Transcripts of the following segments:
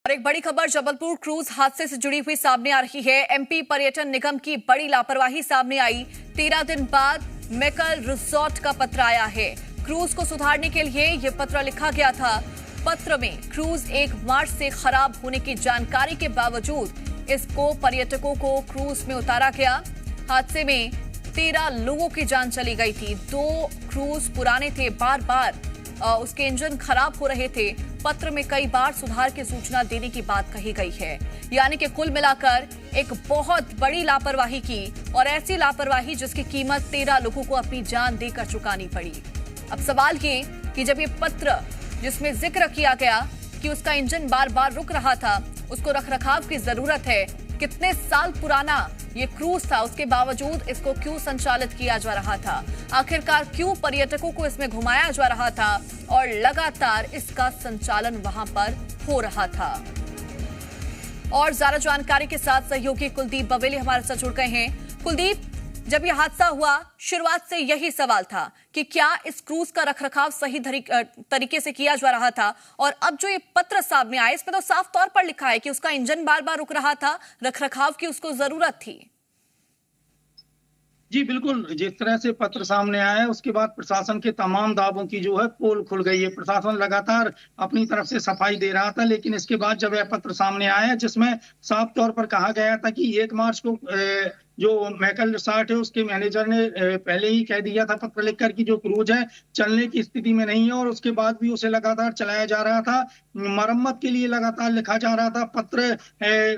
और एक बड़ी खबर जबलपुर क्रूज हादसे से जुड़ी हुई सामने आ रही है। एमपी पर्यटन निगम की बड़ी लापरवाही सामने आई। 13 दिन बाद मेकल रिसोर्ट का पत्र आया है। क्रूज को सुधारने के लिए यह पत्र लिखा गया था। पत्र में क्रूज 1 मार्च से खराब होने की जानकारी के बावजूद इसको पर्यटकों को क्रूज में उतारा गया। हादसे में 13 लोगों की जान चली गई थी। 2 क्रूज पुराने थे, बार बार उसके इंजन खराब हो रहे थे। पत्र में कई बार सुधार की सूचना देने की बात कही गई है। यानी कि कुल मिलाकर एक बहुत बड़ी लापरवाही की, और ऐसी लापरवाही जिसकी कीमत 13 लोगों को अपनी जान देकर चुकानी पड़ी। अब सवाल ये कि जब ये पत्र जिसमें जिक्र किया गया कि उसका इंजन बार बार रुक रहा था, उसको रखरखाव की जरूरत है, कितने साल पुराना ये क्रूज था, उसके बावजूद इसको क्यों संचालित किया जा रहा था? आखिरकार क्यों पर्यटकों को इसमें घुमाया जा रहा था और लगातार इसका संचालन वहां पर हो रहा था? और ज्यादा जानकारी के साथ सहयोगी कुलदीप बवेली हमारे साथ जुड़ गए हैं। कुलदीप, जब यह हादसा हुआ, शुरुआत से यही सवाल था कि क्या इस क्रूज का रखरखाव सही तरीके से किया जा रहा था, और अब जो ये पत्र सामने आया इसमें तो साफ तौर पर लिखा है कि उसका इंजन बार बार रुक रहा था, रखरखाव की उसको जरूरत थी। जी बिल्कुल, जिस तरह से पत्र सामने आया है उसके बाद प्रशासन के तमाम दावों की जो है पोल खुल गई है। प्रशासन लगातार अपनी तरफ से सफाई दे रहा था, लेकिन इसके बाद जब यह पत्र सामने आया जिसमें साफ तौर पर कहा गया था कि 1 मार्च को जो मैकल रिसॉर्ट है उसके मैनेजर ने पहले ही कह दिया था पत्र लिखकर कि जो क्रूज है चलने की स्थिति में नहीं है, और उसके बाद भी उसे लगातार चलाया जा रहा था। मरम्मत के लिए लगातार लिखा जा रहा था पत्र,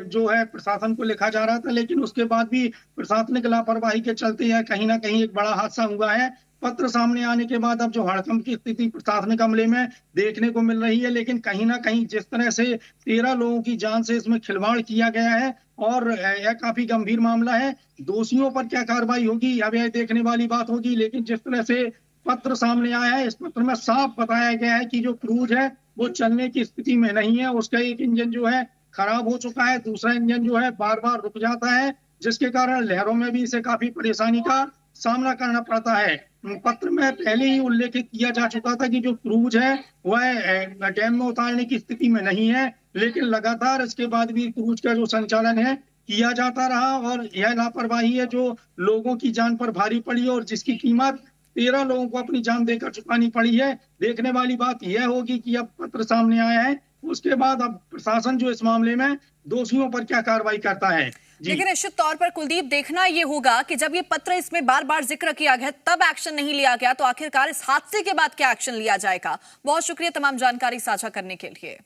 जो है प्रशासन को लिखा जा रहा था, लेकिन उसके बाद भी प्रशासनिक लापरवाही के चलते यह कहीं ना कहीं एक बड़ा हादसा हुआ है। पत्र सामने आने के बाद अब जो हड़कंप की स्थिति प्रशासनिक अमले में देखने को मिल रही है, लेकिन कहीं ना कहीं जिस तरह से 13 लोगों की जान से इसमें खिलवाड़ किया गया है और यह काफी गंभीर मामला है। दोषियों पर क्या कार्रवाई होगी अब यह देखने वाली बात होगी, लेकिन जिस तरह से पत्र सामने आया है इस पत्र में साफ बताया गया है कि जो क्रूज है वो चलने की स्थिति में नहीं है। उसका एक इंजन जो है खराब हो चुका है, दूसरा इंजन जो है बार बार रुक जाता है, जिसके कारण लहरों में भी इसे काफी परेशानी का सामना करना पड़ता है। पत्र में पहले ही उल्लेखित किया जा चुका था कि जो क्रूज है वह डैम में उतारने की स्थिति में नहीं है, लेकिन लगातार इसके बाद भी क्रूज का जो संचालन है किया जाता रहा, और यह लापरवाही है जो लोगों की जान पर भारी पड़ी और जिसकी कीमत 13 लोगों को अपनी जान देकर चुकानी पड़ी है। देखने वाली बात यह होगी कि अब पत्र सामने आया है, उसके बाद अब प्रशासन जो इस मामले में दोषियों पर क्या कार्रवाई करता है। लेकिन निश्चित तौर पर कुलदीप, देखना ये होगा कि जब ये पत्र इसमें बार बार जिक्र किया गया तब एक्शन नहीं लिया गया, तो आखिरकार इस हादसे के बाद क्या एक्शन लिया जाएगा। बहुत शुक्रिया तमाम जानकारी साझा करने के लिए।